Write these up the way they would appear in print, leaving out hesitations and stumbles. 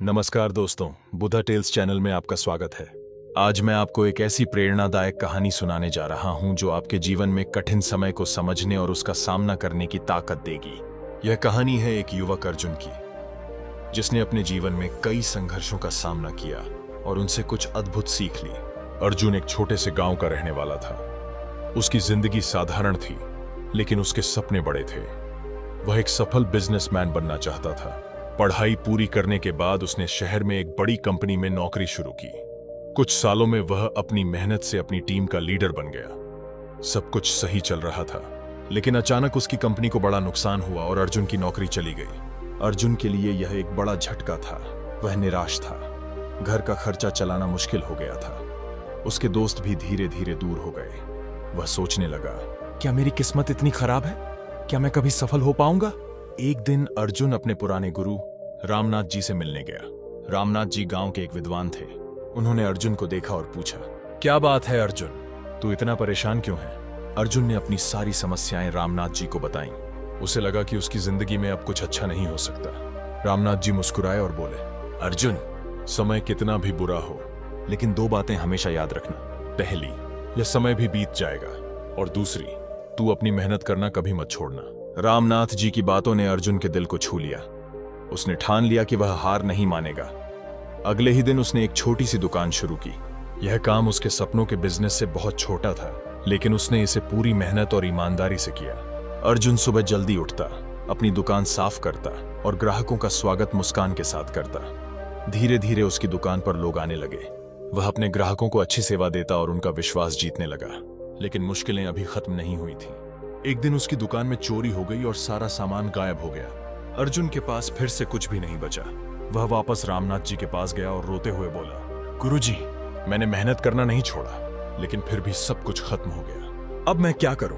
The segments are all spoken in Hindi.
नमस्कार दोस्तों, बुधा टेल्स चैनल में आपका स्वागत है। आज मैं आपको एक ऐसी प्रेरणादायक कहानी सुनाने जा रहा हूं जो आपके जीवन में कठिन समय को समझने और उसका सामना करने की ताकत देगी। यह कहानी है एक युवक अर्जुन की, जिसने अपने जीवन में कई संघर्षों का सामना किया और उनसे कुछ अद्भुत सीख ली। अर्जुन एक छोटे से गांव का रहने वाला था। उसकी जिंदगी साधारण थी, लेकिन उसके सपने बड़े थे। वह एक सफल बिजनेसमैन बनना चाहता था। पढ़ाई पूरी करने के बाद उसने शहर में एक बड़ी कंपनी में नौकरी शुरू की। कुछ सालों में वह अपनी मेहनत से अपनी टीम का लीडर बन गया। सब कुछ सही चल रहा था, लेकिन अचानक उसकी कंपनी को बड़ा नुकसान हुआ और अर्जुन की नौकरी चली गई। अर्जुन के लिए यह एक बड़ा झटका था। वह निराश था। घर का खर्चा चलाना मुश्किल हो गया था। उसके दोस्त भी धीरे धीरे दूर हो गए। वह सोचने लगा, क्या मेरी किस्मत इतनी खराब है? क्या मैं कभी सफल हो पाऊंगा? एक दिन अर्जुन अपने पुराने गुरु रामनाथ जी से मिलने गया। रामनाथ जी गांव के एक विद्वान थे। उन्होंने अर्जुन को देखा और पूछा, क्या बात है अर्जुन, तू इतना परेशान क्यों है? अर्जुन ने अपनी सारी समस्याएं रामनाथ जी को बताईं। उसे लगा कि उसकी जिंदगी में अब कुछ अच्छा नहीं हो सकता। रामनाथ जी मुस्कुराए और बोले, अर्जुन, समय कितना भी बुरा हो, लेकिन दो बातें हमेशा याद रखना। पहली, यह समय भी बीत जाएगा, और दूसरी, तू अपनी मेहनत करना कभी मत छोड़ना। रामनाथ जी की बातों ने अर्जुन के दिल को छू लिया। उसने ठान लिया कि वह हार नहीं मानेगा। अगले ही दिन उसने एक छोटी सी दुकान शुरू की। यह काम उसके सपनों के बिजनेस से बहुत छोटा था, लेकिन उसने इसे पूरी मेहनत और ईमानदारी से किया। अर्जुन सुबह जल्दी उठता, अपनी दुकान साफ करता और ग्राहकों का स्वागत मुस्कान के साथ करता। धीरे धीरे उसकी दुकान पर लोग आने लगे। वह अपने ग्राहकों को अच्छी सेवा देता और उनका विश्वास जीतने लगा। लेकिन मुश्किलें अभी खत्म नहीं हुई थी। एक दिन उसकी दुकान में चोरी हो गई और सारा सामान गायब हो गया। अर्जुन के पास फिर से कुछ भी नहीं बचा। वह वापस रामनाथ जी के पास गया और रोते हुए बोला, गुरुजी, मैंने मेहनत करना नहीं छोड़ा, लेकिन फिर भी सब कुछ खत्म हो गया। अब मैं क्या करूं?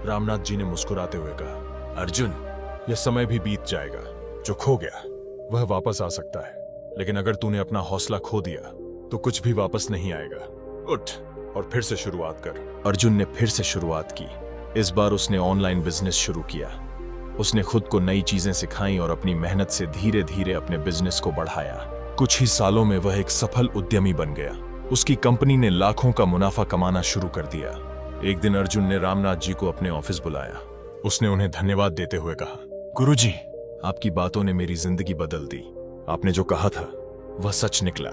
रामनाथ जी ने मुस्कुराते हुए कहा, अर्जुन, यह समय भी बीत जाएगा। जो खो गया वह वापस आ सकता है, लेकिन अगर तूने अपना हौसला खो दिया तो कुछ भी वापस नहीं आएगा। उठ और फिर से शुरुआत कर। अर्जुन ने फिर से शुरुआत की। इस बार उसने ऑनलाइन बिजनेस शुरू किया। उसने खुद को नई चीजें सिखाई और अपनी मेहनत से धीरे धीरे अपने बिजनेस को बढ़ाया। कुछ ही सालों में वह एक सफल उद्यमी बन गया। उसकी कंपनी ने लाखों का मुनाफा कमाना शुरू कर दिया। एक दिन अर्जुन ने रामनाथ जी को अपने ऑफिस बुलाया। उसने उन्हें धन्यवाद देते हुए कहा, गुरुजी, आपकी बातों ने मेरी जिंदगी बदल दी। आपने जो कहा था वह सच निकला।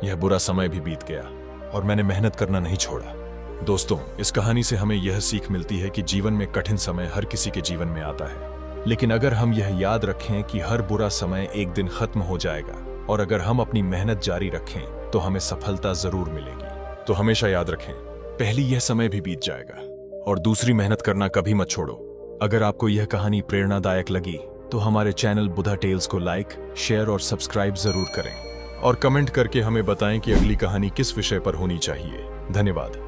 यह बुरा समय भी बीत गया और मैंने मेहनत करना नहीं छोड़ा। दोस्तों, इस कहानी से हमें यह सीख मिलती है कि जीवन में कठिन समय हर किसी के जीवन में आता है, लेकिन अगर हम यह याद रखें कि हर बुरा समय एक दिन खत्म हो जाएगा और अगर हम अपनी मेहनत जारी रखें तो हमें सफलता जरूर मिलेगी। तो हमेशा याद रखें, पहली, यह समय भी बीत जाएगा, और दूसरी, मेहनत करना कभी मत छोड़ो। अगर आपको यह कहानी प्रेरणादायक लगी तो हमारे चैनल बुधा टेल्स को लाइक, शेयर और सब्सक्राइब जरूर करें और कमेंट करके हमें बताएं कि अगली कहानी किस विषय पर होनी चाहिए। धन्यवाद।